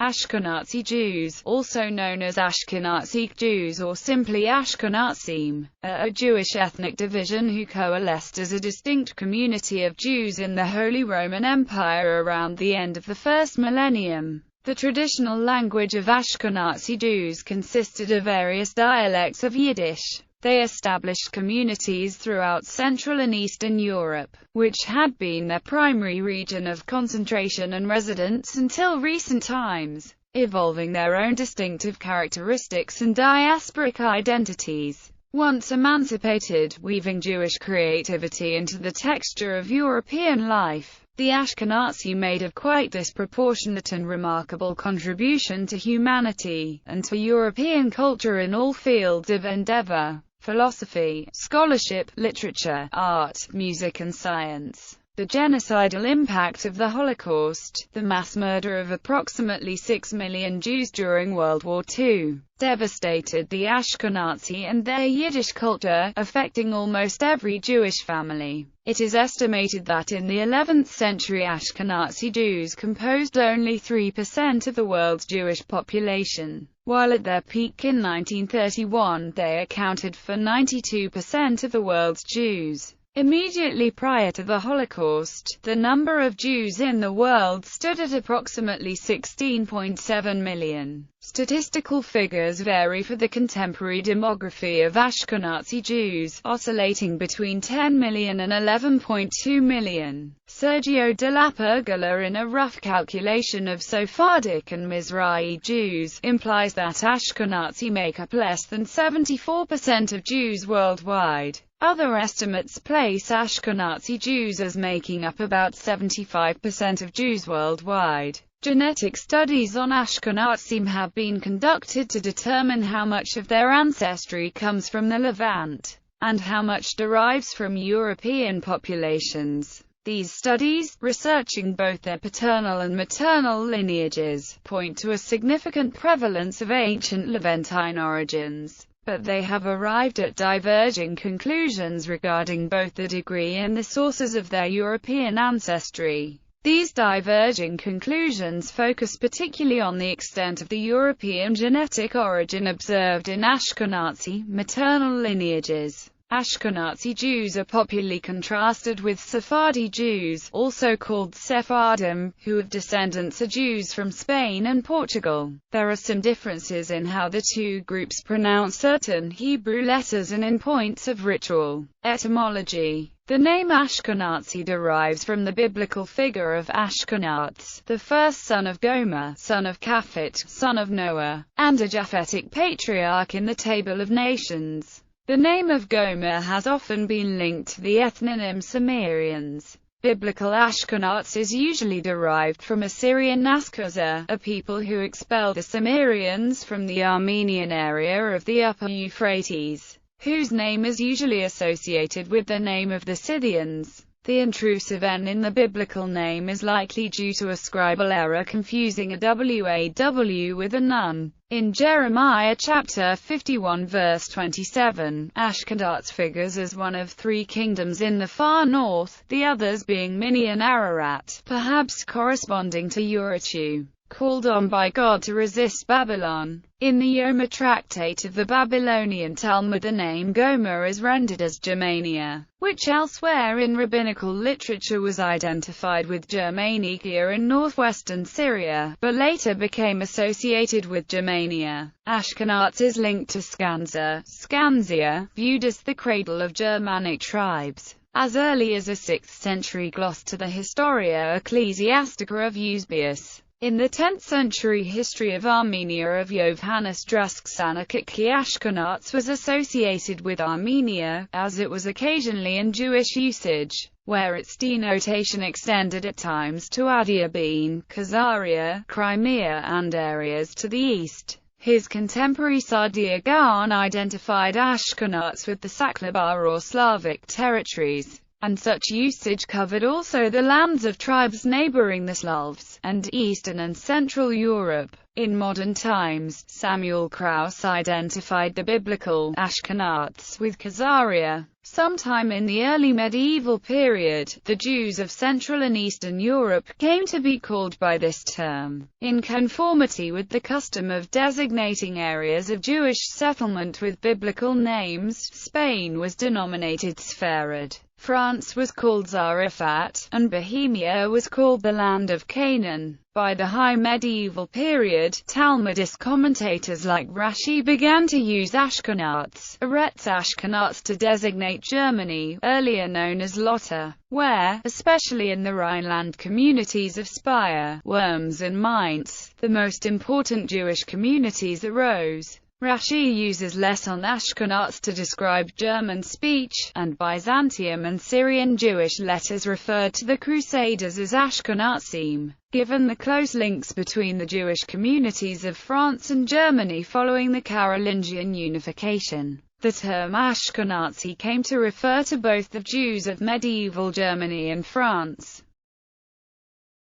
Ashkenazi Jews, also known as Ashkenazi Jews or simply Ashkenazim, are a Jewish ethnic division who coalesced as a distinct community of Jews in the Holy Roman Empire around the end of the first millennium. The traditional language of Ashkenazi Jews consisted of various dialects of Yiddish. They established communities throughout Central and Eastern Europe, which had been their primary region of concentration and residence until recent times, evolving their own distinctive characteristics and diasporic identities. Once emancipated, weaving Jewish creativity into the texture of European life, the Ashkenazi made a quite disproportionate and remarkable contribution to humanity, and to European culture in all fields of endeavor: philosophy, scholarship, literature, art, music and science. The genocidal impact of the Holocaust, the mass murder of approximately 6 million Jews during World War II, devastated the Ashkenazi and their Yiddish culture, affecting almost every Jewish family. It is estimated that in the 11th century Ashkenazi Jews composed only 3% of the world's Jewish population, while at their peak in 1931 they accounted for 92% of the world's Jews. Immediately prior to the Holocaust, the number of Jews in the world stood at approximately 16.7 million. Statistical figures vary for the contemporary demography of Ashkenazi Jews, oscillating between 10 million and 11.2 million. Sergio de la Pergola, in a rough calculation of Sephardic and Mizrahi Jews, implies that Ashkenazi make up less than 74% of Jews worldwide. Other estimates place Ashkenazi Jews as making up about 75% of Jews worldwide. Genetic studies on Ashkenazim have been conducted to determine how much of their ancestry comes from the Levant, and how much derives from European populations. These studies, researching both their paternal and maternal lineages, point to a significant prevalence of ancient Levantine origins, but they have arrived at diverging conclusions regarding both the degree and the sources of their European ancestry. These diverging conclusions focus particularly on the extent of the European genetic origin observed in Ashkenazi maternal lineages. Ashkenazi Jews are popularly contrasted with Sephardi Jews, also called Sephardim, who have descendants of Jews from Spain and Portugal. There are some differences in how the two groups pronounce certain Hebrew letters and in points of ritual etymology. The name Ashkenazi derives from the biblical figure of Ashkenaz, the first son of Gomer, son of Japhet, son of Noah, and a Japhetic patriarch in the Table of Nations. The name of Gomer has often been linked to the ethnonym Sumerians. Biblical Ashkenaz is usually derived from Assyrian Ashkenaz, a people who expelled the Sumerians from the Armenian area of the Upper Euphrates, whose name is usually associated with the name of the Scythians. The intrusive N in the biblical name is likely due to a scribal error confusing a WAW with a nun. In Jeremiah chapter 51 verse 27, Ashkenaz figures as one of three kingdoms in the far north, the others being Mini and Ararat, perhaps corresponding to Urartu, called on by God to resist Babylon. In the Yoma tractate of the Babylonian Talmud, the name Gomer is rendered as Germania, which elsewhere in rabbinical literature was identified with Germanicia in northwestern Syria, but later became associated with Germania. Ashkenaz is linked to Skansia, viewed as the cradle of Germanic tribes, as early as a 6th century gloss to the Historia Ecclesiastica of Eusebius. In the 10th century history of Armenia of Yohannes Drusksanakiki, Ashkenaz was associated with Armenia, as it was occasionally in Jewish usage, where its denotation extended at times to Adiabene, Khazaria, Crimea and areas to the east. His contemporary Saadia Gaon identified Ashkenaz with the Saklabar or Slavic territories, and such usage covered also the lands of tribes neighboring the Slavs, and Eastern and Central Europe. In modern times, Samuel Kraus identified the biblical Ashkenaz with Khazaria. Sometime in the early medieval period, the Jews of Central and Eastern Europe came to be called by this term, in conformity with the custom of designating areas of Jewish settlement with biblical names. Spain was denominated Sfarad, France was called Zarephath, and Bohemia was called the land of Canaan. By the High Medieval period, Talmudist commentators like Rashi began to use Ashkenaz, Eretz Ashkenaz, to designate Germany, earlier known as Lotta, where, especially in the Rhineland communities of Speyer, Worms and Mainz, the most important Jewish communities arose. Rashi uses Leson Ashkenaz to describe German speech, and Byzantium and Syrian Jewish letters referred to the Crusaders as Ashkenazim. Given the close links between the Jewish communities of France and Germany following the Carolingian unification, the term Ashkenazi came to refer to both the Jews of medieval Germany and France.